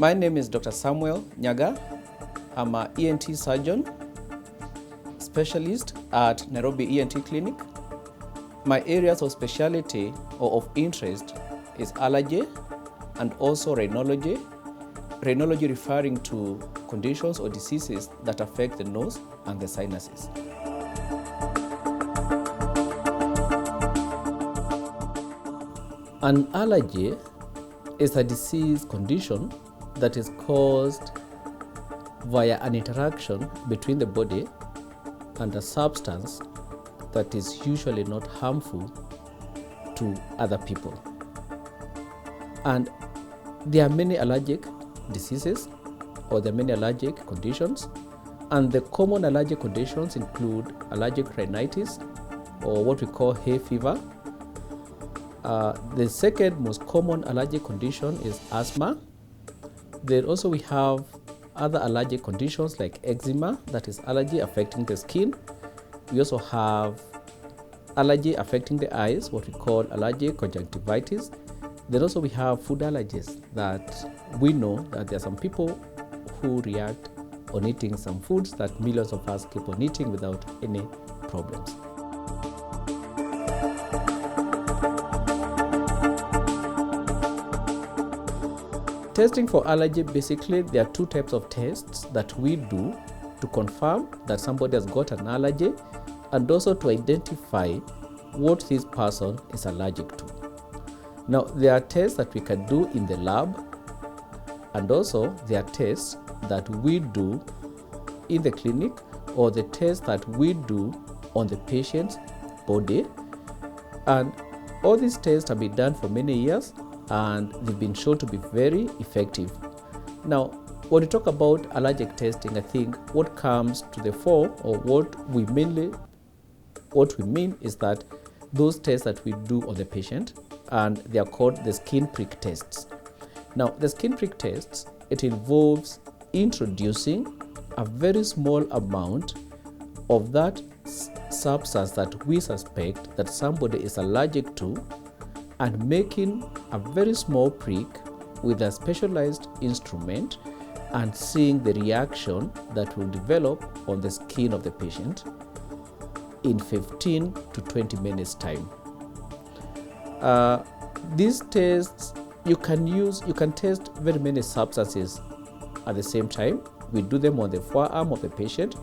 My name is Dr. Samuel Nyagah. I'm an ENT surgeon, specialist at Nairobi ENT Clinic. My areas of specialty or of interest is allergy and also rhinology. Rhinology referring to conditions or diseases that affect the nose and the sinuses. An allergy is a disease condition that is caused via an interaction between the body and a substance that is usually not harmful to other people. And there are many allergic diseases or there are many allergic conditions, and the common allergic conditions include allergic rhinitis or what we call hay fever. The second most common allergic condition is asthma. Then also we have other allergic conditions like eczema, that is allergy affecting the skin. We also have allergy affecting the eyes, what we call allergic conjunctivitis. Then also we have food allergies that we know that there are some people who react on eating some foods that millions of us keep on eating without any problems. Testing for allergy, basically there are two types of tests that we do to confirm that somebody has got an allergy and also to identify what this person is allergic to. Now, there are tests that we can do in the lab, and also there are tests that we do in the clinic or the tests that we do on the patient's body. And all these tests have been done for many years and they've been shown to be very effective. Now, when we talk about allergic testing, I think what comes to the fore or what we mean is that those tests that we do on the patient, and they are called the skin prick tests. Now, the skin prick tests, it involves introducing a very small amount of that substance that we suspect that somebody is allergic to and making a very small prick with a specialized instrument and seeing the reaction that will develop on the skin of the patient in 15 to 20 minutes time. These tests, you can test very many substances at the same time. We do them on the forearm of the patient.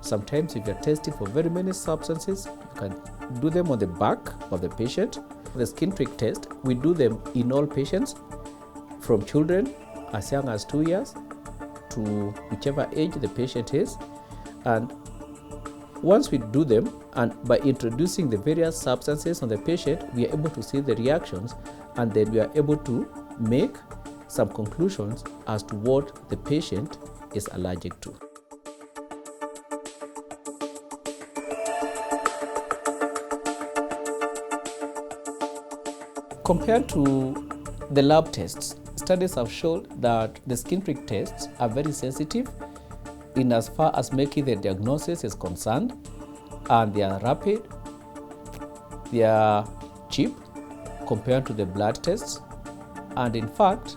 Sometimes if you're testing for very many substances, you can do them on the back of the patient. The skin prick test, we do them in all patients from children as young as 2 years to whichever age the patient is. And once we do them, and by introducing the various substances on the patient, we are able to see the reactions, and then we are able to make some conclusions as to what the patient is allergic to. Compared to the lab tests, studies have shown that the skin prick tests are very sensitive in as far as making the diagnosis is concerned, and they are rapid, they are cheap compared to the blood tests, and in fact,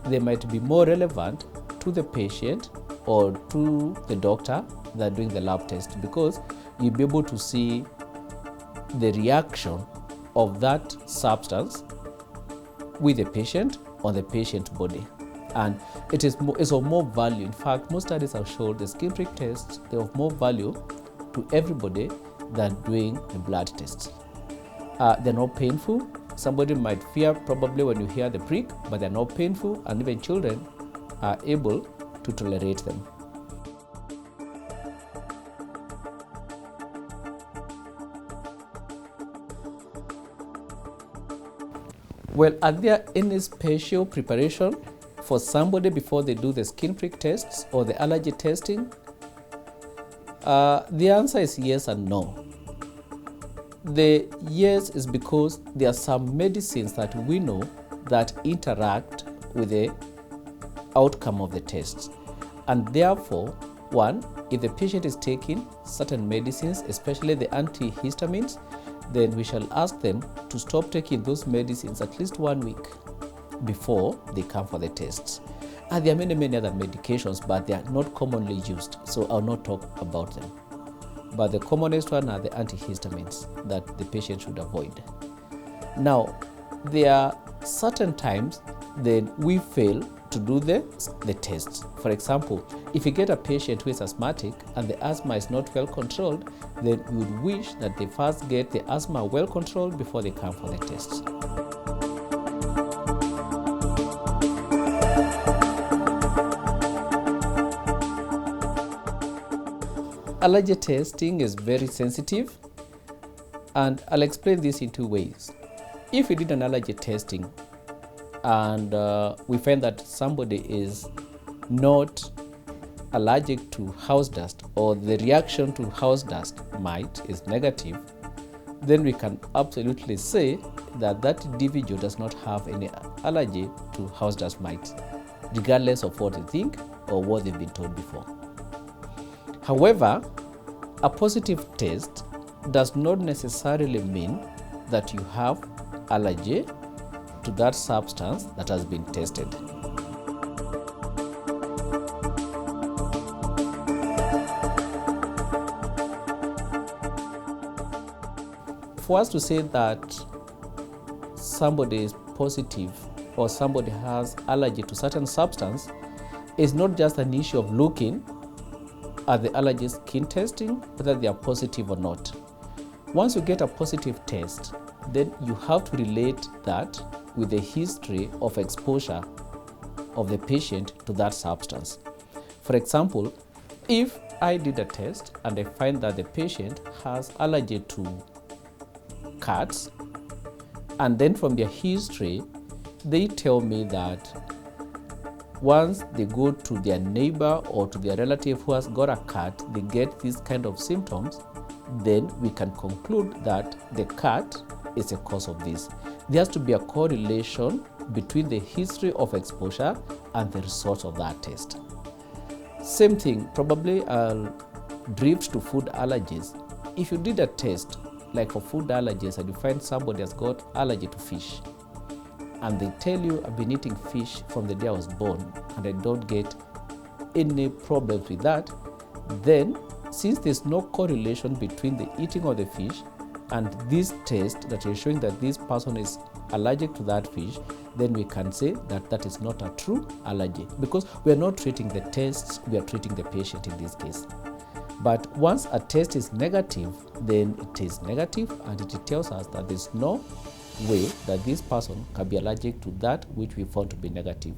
they might be more relevant to the patient or to the doctor than doing the lab test, because you'll be able to see the reaction of that substance with the patient on the patient's body, and it's of more value. In fact, most studies have shown the skin prick tests, they're of more value to everybody than doing the blood tests. They're not painful. Somebody might fear probably when you hear the prick, but they're not painful, and even children are able to tolerate them. Well, are there any special preparation for somebody before they do the skin prick tests or the allergy testing? The answer is yes and no. The yes is because there are some medicines that we know that interact with the outcome of the tests. And therefore, one, if the patient is taking certain medicines, especially the antihistamines, then we shall ask them to stop taking those medicines at least 1 week before they come for the tests. And there are many other medications, but they are not commonly used, so I'll not talk about them. But the commonest one are the antihistamines that the patient should avoid. Now, there are certain times then we fail to do the tests. For example, if you get a patient who is asthmatic and the asthma is not well controlled, then we would wish that they first get the asthma well controlled before they come for the tests. Allergy testing is very sensitive, and I'll explain this in two ways. If we did an allergy testing and we find that somebody is not allergic to house dust, or the reaction to house dust mite is negative, then we can absolutely say that that individual does not have any allergy to house dust mite, regardless of what they think or what they've been told before. However, a positive test does not necessarily mean that you have allergy to that substance that has been tested. For us to say that somebody is positive or somebody has allergy to certain substance is not just an issue of looking at the allergy skin testing, whether they are positive or not. Once you get a positive test, then you have to relate that with the history of exposure of the patient to that substance. For example, if I did a test and I find that the patient has allergy to cats, and then from their history, they tell me that once they go to their neighbor or to their relative who has got a cat, they get these kind of symptoms, then we can conclude that the cat is a cause of this. There has to be a correlation between the history of exposure and the results of that test. Same thing, probably I'll drift to food allergies. If you did a test, like for food allergies, and you find somebody has got allergy to fish, and they tell you, I've been eating fish from the day I was born and I don't get any problems with that, then since there's no correlation between the eating of the fish and this test that is showing that this person is allergic to that fish, then we can say that that is not a true allergy, because we are not treating the tests, we are treating the patient in this case. But once a test is negative, then it is negative, and it tells us that there's no way that this person can be allergic to that which we found to be negative.